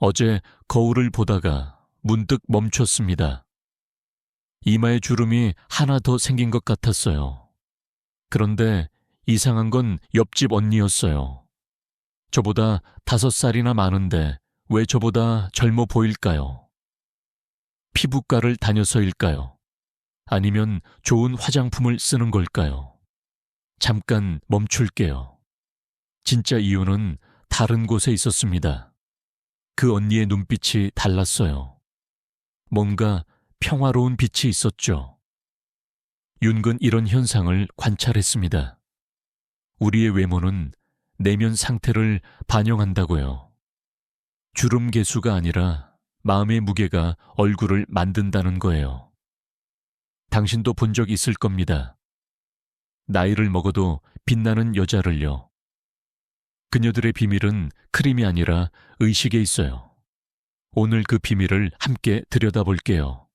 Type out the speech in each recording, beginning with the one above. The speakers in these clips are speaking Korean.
어제 거울을 보다가 문득 멈췄습니다. 이마에 주름이 하나 더 생긴 것 같았어요. 그런데 이상한 건 옆집 언니였어요. 저보다 5살이나 많은데 왜 저보다 젊어 보일까요? 피부과를 다녀서일까요? 아니면 좋은 화장품을 쓰는 걸까요? 잠깐 멈출게요. 진짜 이유는 다른 곳에 있었습니다. 그 언니의 눈빛이 달랐어요. 뭔가 평화로운 빛이 있었죠. 윤근 이런 현상을 관찰했습니다. 우리의 외모는 내면 상태를 반영한다고요. 주름 개수가 아니라 마음의 무게가 얼굴을 만든다는 거예요. 당신도 본 적 있을 겁니다. 나이를 먹어도 빛나는 여자를요. 그녀들의 비밀은 크림이 아니라 의식에 있어요. 오늘 그 비밀을 함께 들여다볼게요.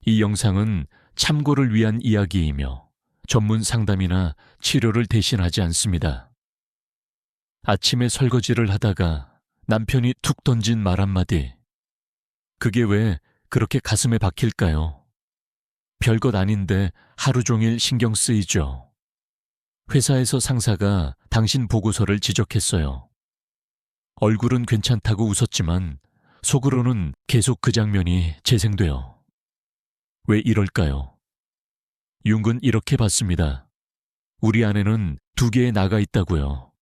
이 영상은 참고를 위한 이야기이며 전문 상담이나 치료를 대신하지 않습니다. 아침에 설거지를 하다가 남편이 툭 던진 말 한마디. 그게 왜 그렇게 가슴에 박힐까요? 별것 아닌데 하루 종일 신경 쓰이죠. 회사에서 상사가 당신 보고서를 지적했어요. 얼굴은 괜찮다고 웃었지만 속으로는 계속 그 장면이 재생돼요. 왜 이럴까요? 융은 이렇게 봤습니다. 우리 안에는 2개의 나가 있다고요.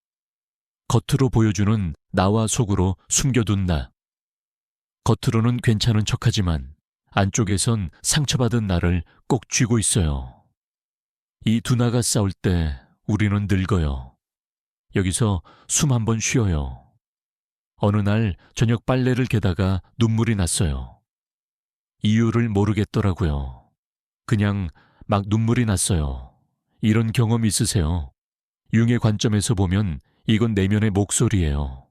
겉으로 보여주는 나와 속으로 숨겨둔 나. 겉으로는 괜찮은 척하지만 안쪽에선 상처받은 나를 꼭 쥐고 있어요. 이 2 나가 싸울 때 우리는 늙어요. 여기서 숨 한번 쉬어요. 어느 날 저녁 빨래를 개다가 눈물이 났어요. 이유를 모르겠더라고요. 그냥 막 눈물이 났어요. 이런 경험 있으세요? 융의 관점에서 보면 이건 내면의 목소리예요.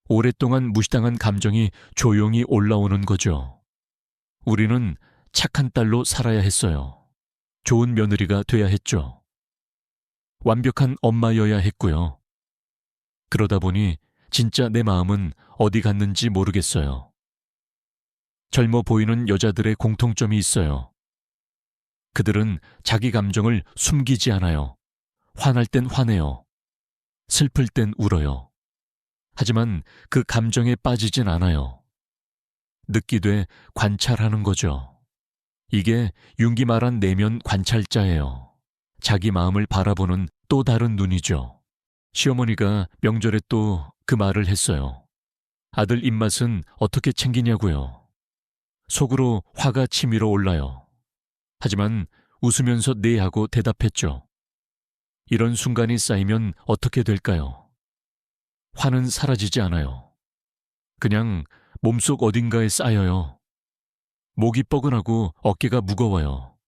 오랫동안 무시당한 감정이 조용히 올라오는 거죠. 우리는 착한 딸로 살아야 했어요. 좋은 며느리가 돼야 했죠. 완벽한 엄마여야 했고요. 그러다 보니 진짜 내 마음은 어디 갔는지 모르겠어요. 젊어 보이는 여자들의 공통점이 있어요. 그들은 자기 감정을 숨기지 않아요. 화날 땐 화내요. 슬플 땐 울어요. 하지만 그 감정에 빠지진 않아요. 느끼되 관찰하는 거죠. 이게 융기 말한 내면 관찰자예요. 자기 마음을 바라보는 또 다른 눈이죠. 시어머니가 명절에 또 그 말을 했어요. 아들 입맛은 어떻게 챙기냐고요. 속으로 화가 치밀어 올라요. 하지만 웃으면서 네 하고 대답했죠. 이런 순간이 쌓이면 어떻게 될까요? 화는 사라지지 않아요. 그냥 몸속 어딘가에 쌓여요. 목이 뻐근하고 어깨가 무거워요.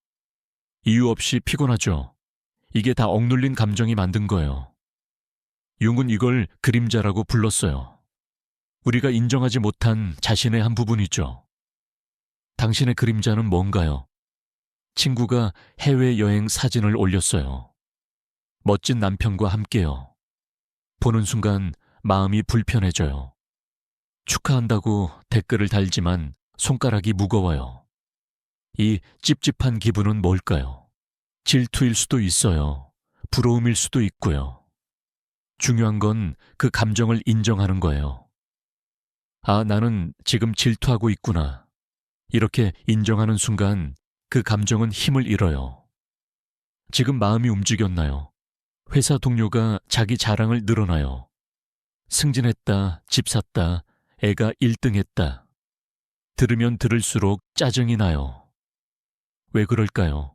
이유 없이 피곤하죠. 이게 다 억눌린 감정이 만든 거예요. 융은 이걸 그림자라고 불렀어요. 우리가 인정하지 못한 자신의 한 부분이죠. 당신의 그림자는 뭔가요? 친구가 해외여행 사진을 올렸어요. 멋진 남편과 함께요. 보는 순간 마음이 불편해져요. 축하한다고 댓글을 달지만 손가락이 무거워요. 이 찝찝한 기분은 뭘까요? 질투일 수도 있어요. 부러움일 수도 있고요. 중요한 건 그 감정을 인정하는 거예요. 아, 나는 지금 질투하고 있구나. 이렇게 인정하는 순간 그 감정은 힘을 잃어요. 지금 마음이 움직였나요? 회사 동료가 자기 자랑을 늘어나요. 승진했다, 집 샀다, 애가 1등 했다. 들으면 들을수록 짜증이 나요. 왜 그럴까요?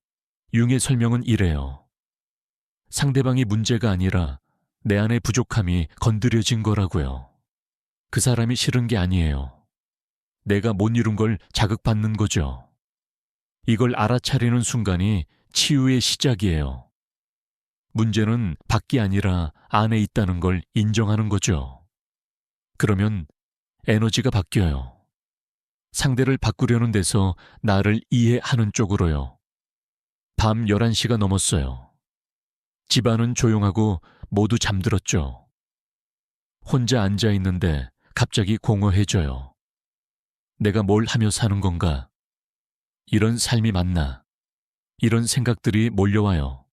융의 설명은 이래요. 상대방이 문제가 아니라 내 안의 부족함이 건드려진 거라고요. 그 사람이 싫은 게 아니에요. 내가 못 이룬 걸 자극받는 거죠. 이걸 알아차리는 순간이 치유의 시작이에요. 문제는 밖이 아니라 안에 있다는 걸 인정하는 거죠. 그러면 에너지가 바뀌어요. 상대를 바꾸려는 데서 나를 이해하는 쪽으로요. 밤 11시가 넘었어요. 집안은 조용하고 모두 잠들었죠. 혼자 앉아 있는데 갑자기 공허해져요. 내가 뭘 하며 사는 건가? 이런 삶이 맞나? 이런 생각들이 몰려와요.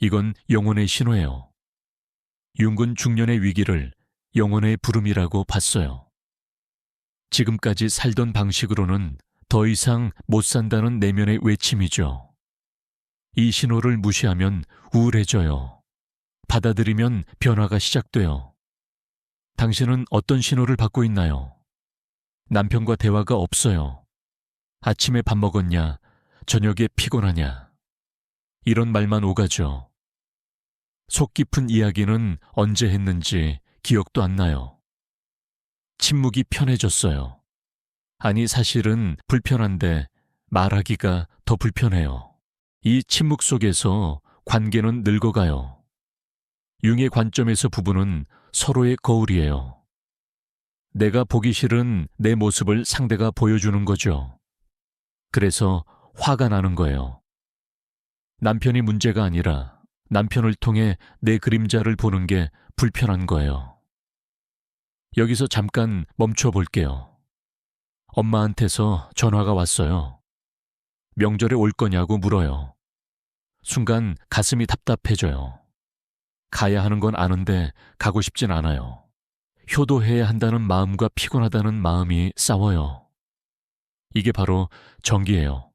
이건 영혼의 신호예요. 융은 중년의 위기를 영혼의 부름이라고 봤어요. 지금까지 살던 방식으로는 더 이상 못 산다는 내면의 외침이죠. 이 신호를 무시하면 우울해져요. 받아들이면 변화가 시작돼요. 당신은 어떤 신호를 받고 있나요? 남편과 대화가 없어요. 아침에 밥 먹었냐? 저녁에 피곤하냐? 이런 말만 오가죠. 속 깊은 이야기는 언제 했는지 기억도 안 나요. 침묵이 편해졌어요. 아니, 사실은 불편한데 말하기가 더 불편해요. 이 침묵 속에서 관계는 늙어가요. 융의 관점에서 부부는 서로의 거울이에요. 내가 보기 싫은 내 모습을 상대가 보여주는 거죠. 그래서 화가 나는 거예요. 남편이 문제가 아니라 남편을 통해 내 그림자를 보는 게 불편한 거예요. 여기서 잠깐 멈춰 볼게요. 엄마한테서 전화가 왔어요. 명절에 올 거냐고 물어요. 순간 가슴이 답답해져요. 가야 하는 건 아는데 가고 싶진 않아요. 효도해야 한다는 마음과 피곤하다는 마음이 싸워요. 이게 바로 정기예요.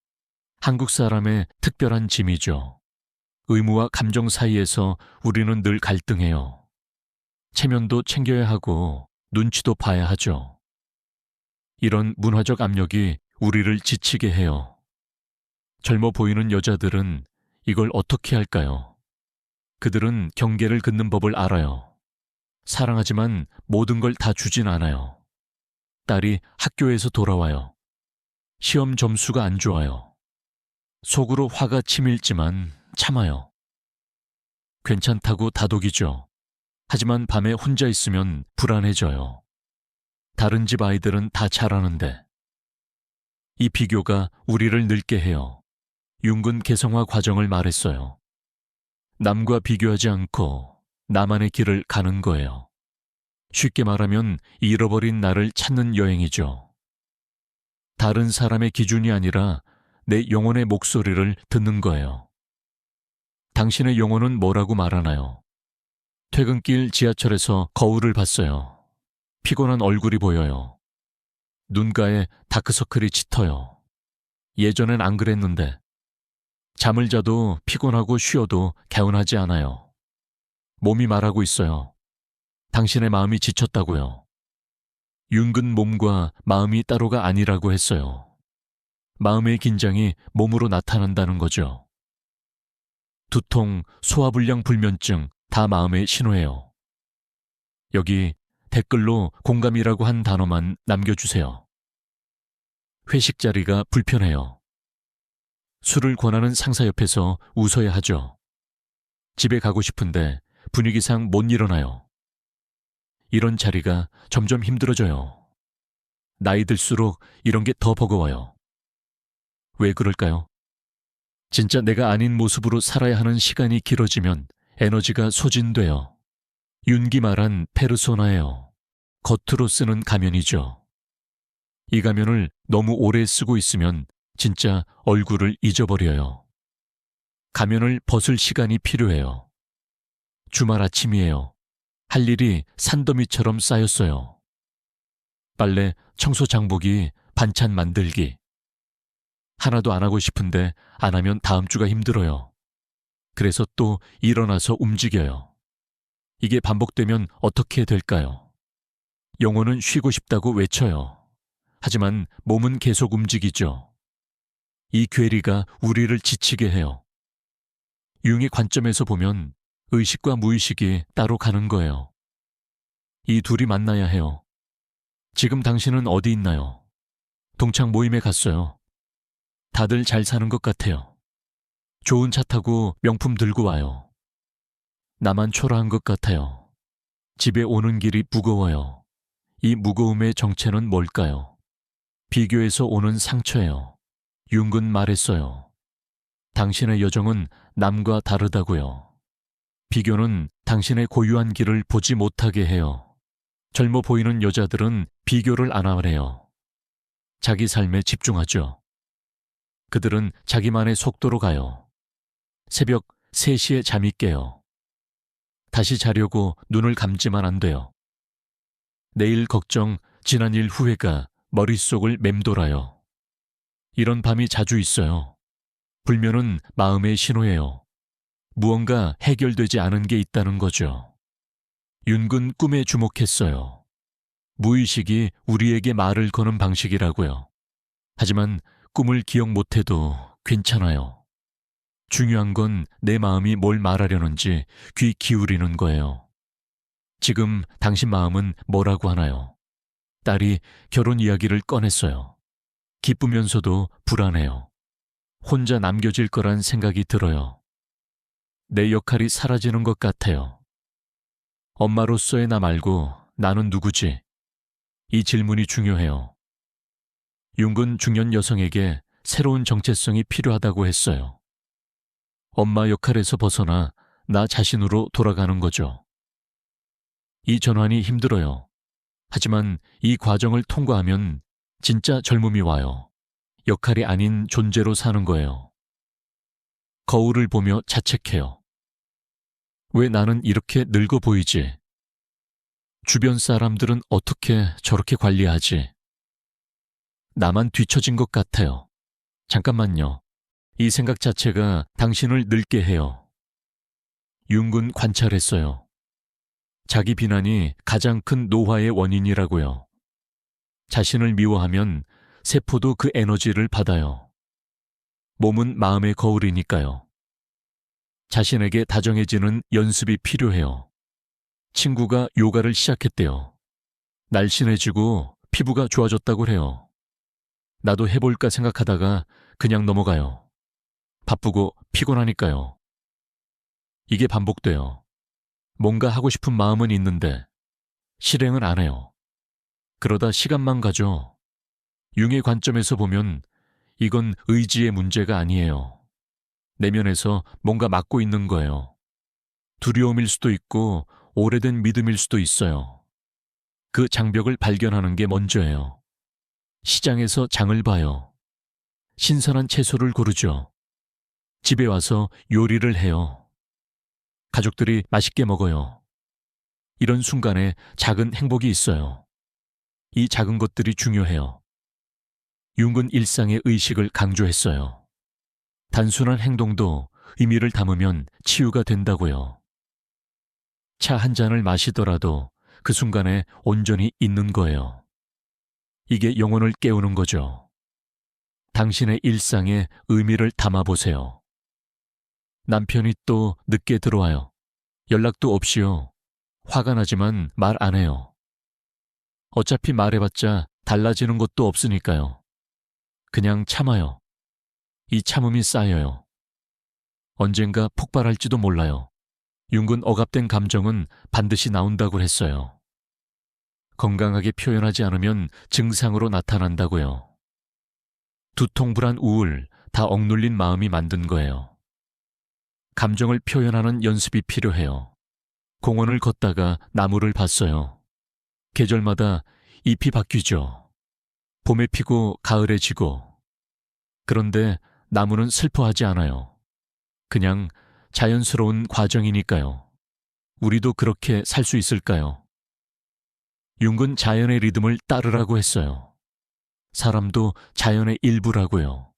한국 사람의 특별한 짐이죠. 의무와 감정 사이에서 우리는 늘 갈등해요. 체면도 챙겨야 하고 눈치도 봐야 하죠. 이런 문화적 압력이 우리를 지치게 해요. 젊어 보이는 여자들은 이걸 어떻게 할까요? 그들은 경계를 긋는 법을 알아요. 사랑하지만 모든 걸 다 주진 않아요. 딸이 학교에서 돌아와요. 시험 점수가 안 좋아요. 속으로 화가 치밀지만 참아요. 괜찮다고 다독이죠. 하지만 밤에 혼자 있으면 불안해져요. 다른 집 아이들은 다 잘하는데. 이 비교가 우리를 늙게 해요. 융은 개성화 과정을 말했어요. 남과 비교하지 않고 나만의 길을 가는 거예요. 쉽게 말하면 잃어버린 나를 찾는 여행이죠. 다른 사람의 기준이 아니라 내 영혼의 목소리를 듣는 거예요. 당신의 영혼은 뭐라고 말하나요? 퇴근길 지하철에서 거울을 봤어요. 피곤한 얼굴이 보여요. 눈가에 다크서클이 짙어요. 예전엔 안 그랬는데. 잠을 자도 피곤하고 쉬어도 개운하지 않아요. 몸이 말하고 있어요. 당신의 마음이 지쳤다고요. 융은 몸과 마음이 따로가 아니라고 했어요. 마음의 긴장이 몸으로 나타난다는 거죠. 두통, 소화불량 불면증 다 마음의 신호예요. 여기 댓글로 공감이라고 한 단어만 남겨주세요. 회식 자리가 불편해요. 술을 권하는 상사 옆에서 웃어야 하죠. 집에 가고 싶은데 분위기상 못 일어나요. 이런 자리가 점점 힘들어져요. 나이 들수록 이런 게 더 버거워요. 왜 그럴까요? 진짜 내가 아닌 모습으로 살아야 하는 시간이 길어지면 에너지가 소진돼요. 윤기 말한 페르소나예요. 겉으로 쓰는 가면이죠. 이 가면을 너무 오래 쓰고 있으면 진짜 얼굴을 잊어버려요. 가면을 벗을 시간이 필요해요. 주말 아침이에요. 할 일이 산더미처럼 쌓였어요. 빨래, 청소 장보기, 반찬 만들기. 하나도 안 하고 싶은데 안 하면 다음 주가 힘들어요. 그래서 또 일어나서 움직여요. 이게 반복되면 어떻게 될까요? 영혼은 쉬고 싶다고 외쳐요. 하지만 몸은 계속 움직이죠. 이 괴리가 우리를 지치게 해요. 융의 관점에서 보면 의식과 무의식이 따로 가는 거예요. 이 둘이 만나야 해요. 지금 당신은 어디 있나요? 동창 모임에 갔어요. 다들 잘 사는 것 같아요. 좋은 차 타고 명품 들고 와요. 나만 초라한 것 같아요. 집에 오는 길이 무거워요. 이 무거움의 정체는 뭘까요? 비교에서 오는 상처예요. 융은 말했어요. 당신의 여정은 남과 다르다고요. 비교는 당신의 고유한 길을 보지 못하게 해요. 젊어 보이는 여자들은 비교를 안 하네요. 자기 삶에 집중하죠. 그들은 자기만의 속도로 가요. 새벽 3시에 잠이 깨요. 다시 자려고 눈을 감지만 안 돼요. 내일 걱정, 지난 일 후회가 머릿속을 맴돌아요. 이런 밤이 자주 있어요. 불면은 마음의 신호예요. 무언가 해결되지 않은 게 있다는 거죠. 윤근 꿈에 주목했어요. 무의식이 우리에게 말을 거는 방식이라고요. 하지만 꿈을 기억 못해도 괜찮아요. 중요한 건 내 마음이 뭘 말하려는지 귀 기울이는 거예요. 지금 당신 마음은 뭐라고 하나요? 딸이 결혼 이야기를 꺼냈어요. 기쁘면서도 불안해요. 혼자 남겨질 거란 생각이 들어요. 내 역할이 사라지는 것 같아요. 엄마로서의 나 말고 나는 누구지? 이 질문이 중요해요. 융은 중년 여성에게 새로운 정체성이 필요하다고 했어요. 엄마 역할에서 벗어나 나 자신으로 돌아가는 거죠. 이 전환이 힘들어요. 하지만 이 과정을 통과하면 진짜 젊음이 와요. 역할이 아닌 존재로 사는 거예요. 거울을 보며 자책해요. 왜 나는 이렇게 늙어 보이지? 주변 사람들은 어떻게 저렇게 관리하지? 나만 뒤처진 것 같아요. 잠깐만요. 이 생각 자체가 당신을 늙게 해요. 융은 관찰했어요. 자기 비난이 가장 큰 노화의 원인이라고요. 자신을 미워하면 세포도 그 에너지를 받아요. 몸은 마음의 거울이니까요. 자신에게 다정해지는 연습이 필요해요. 친구가 요가를 시작했대요. 날씬해지고 피부가 좋아졌다고 해요. 나도 해볼까 생각하다가 그냥 넘어가요. 바쁘고 피곤하니까요. 이게 반복돼요. 뭔가 하고 싶은 마음은 있는데 실행은 안 해요. 그러다 시간만 가죠. 융의 관점에서 보면 이건 의지의 문제가 아니에요. 내면에서 뭔가 막고 있는 거예요. 두려움일 수도 있고 오래된 믿음일 수도 있어요. 그 장벽을 발견하는 게 먼저예요. 시장에서 장을 봐요. 신선한 채소를 고르죠. 집에 와서 요리를 해요. 가족들이 맛있게 먹어요. 이런 순간에 작은 행복이 있어요. 이 작은 것들이 중요해요. 융은 일상의 의식을 강조했어요. 단순한 행동도 의미를 담으면 치유가 된다고요. 차 한 잔을 마시더라도 그 순간에 온전히 있는 거예요. 이게 영혼을 깨우는 거죠. 당신의 일상에 의미를 담아보세요. 남편이 또 늦게 들어와요. 연락도 없이요. 화가 나지만 말 안 해요. 어차피 말해봤자 달라지는 것도 없으니까요. 그냥 참아요. 이 참음이 쌓여요. 언젠가 폭발할지도 몰라요. 융은 억압된 감정은 반드시 나온다고 했어요. 건강하게 표현하지 않으면 증상으로 나타난다고요. 두통불안 우울, 다 억눌린 마음이 만든 거예요. 감정을 표현하는 연습이 필요해요. 공원을 걷다가 나무를 봤어요. 계절마다 잎이 바뀌죠. 봄에 피고 가을에 지고. 그런데 나무는 슬퍼하지 않아요. 그냥 자연스러운 과정이니까요. 우리도 그렇게 살 수 있을까요? 융은 자연의 리듬을 따르라고 했어요. 사람도 자연의 일부라고요.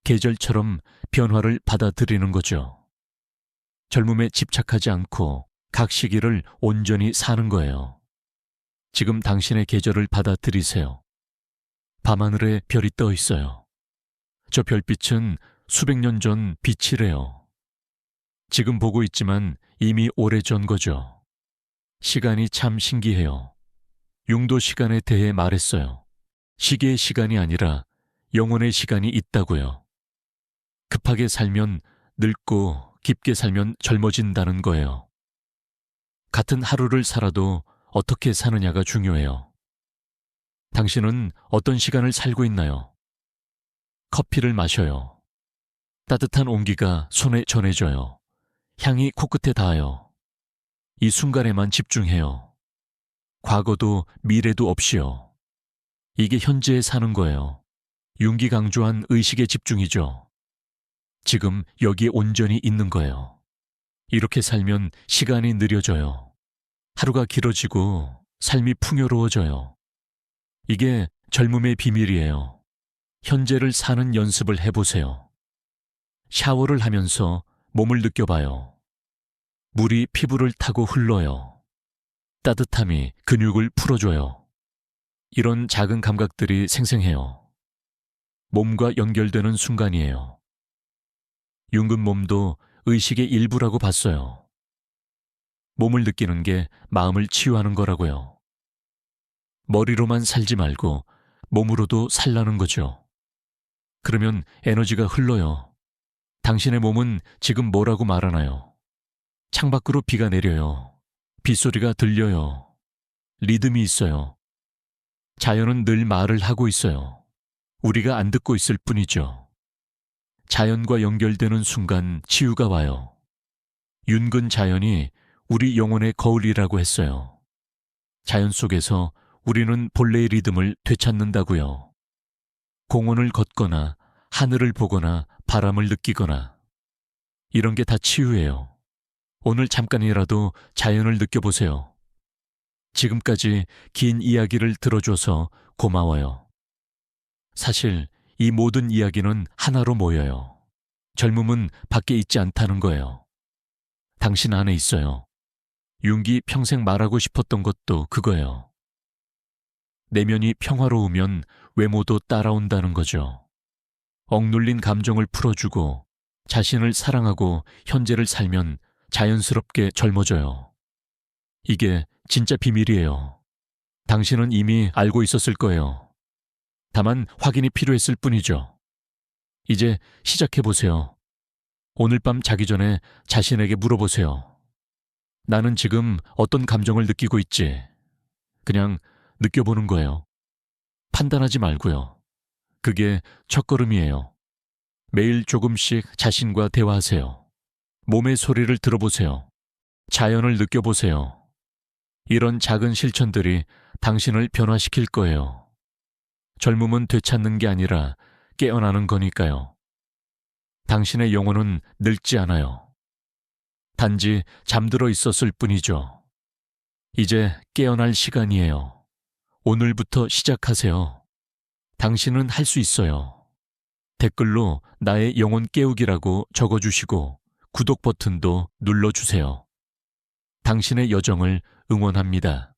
계절처럼 변화를 받아들이는 거죠. 젊음에 집착하지 않고 각 시기를 온전히 사는 거예요. 지금 당신의 계절을 받아들이세요. 밤하늘에 별이 떠 있어요. 저 별빛은 수백 년 전 빛이래요. 지금 보고 있지만 이미 오래전 거죠. 시간이 참 신기해요. 융도 시간에 대해 말했어요. 시계의 시간이 아니라 영혼의 시간이 있다고요. 급하게 살면 늙고 깊게 살면 젊어진다는 거예요. 같은 하루를 살아도 어떻게 사느냐가 중요해요. 당신은 어떤 시간을 살고 있나요? 커피를 마셔요. 따뜻한 온기가 손에 전해져요. 향이 코끝에 닿아요. 이 순간에만 집중해요. 과거도 미래도 없이요. 이게 현재에 사는 거예요. 융기 강조한 의식의 집중이죠. 지금 여기에 온전히 있는 거예요. 이렇게 살면 시간이 느려져요. 하루가 길어지고 삶이 풍요로워져요. 이게 젊음의 비밀이에요. 현재를 사는 연습을 해보세요. 샤워를 하면서 몸을 느껴봐요. 물이 피부를 타고 흘러요. 따뜻함이 근육을 풀어줘요. 이런 작은 감각들이 생생해요. 몸과 연결되는 순간이에요. 융근 몸도 의식의 일부라고 봤어요. 몸을 느끼는 게 마음을 치유하는 거라고요. 머리로만 살지 말고 몸으로도 살라는 거죠. 그러면 에너지가 흘러요. 당신의 몸은 지금 뭐라고 말하나요? 창밖으로 비가 내려요. 빗소리가 들려요. 리듬이 있어요. 자연은 늘 말을 하고 있어요. 우리가 안 듣고 있을 뿐이죠. 자연과 연결되는 순간 치유가 와요. 윤근 자연이 우리 영혼의 거울이라고 했어요. 자연 속에서 우리는 본래의 리듬을 되찾는다고요. 공원을 걷거나 하늘을 보거나 바람을 느끼거나 이런 게 다 치유예요. 오늘 잠깐이라도 자연을 느껴보세요. 지금까지 긴 이야기를 들어줘서 고마워요. 사실 이 모든 이야기는 하나로 모여요. 젊음은 밖에 있지 않다는 거예요. 당신 안에 있어요. 융기 평생 말하고 싶었던 것도 그거예요. 내면이 평화로우면 외모도 따라온다는 거죠. 억눌린 감정을 풀어주고 자신을 사랑하고 현재를 살면 자연스럽게 젊어져요. 이게 진짜 비밀이에요. 당신은 이미 알고 있었을 거예요. 다만 확인이 필요했을 뿐이죠. 이제 시작해보세요. 오늘 밤 자기 전에 자신에게 물어보세요. 나는 지금 어떤 감정을 느끼고 있지? 그냥 느껴보는 거예요. 판단하지 말고요. 그게 첫걸음이에요. 매일 조금씩 자신과 대화하세요. 몸의 소리를 들어보세요. 자연을 느껴보세요. 이런 작은 실천들이 당신을 변화시킬 거예요. 젊음은 되찾는 게 아니라 깨어나는 거니까요. 당신의 영혼은 늙지 않아요. 단지 잠들어 있었을 뿐이죠. 이제 깨어날 시간이에요. 오늘부터 시작하세요. 당신은 할 수 있어요. 댓글로 나의 영혼 깨우기라고 적어주시고 구독 버튼도 눌러주세요. 당신의 여정을 응원합니다.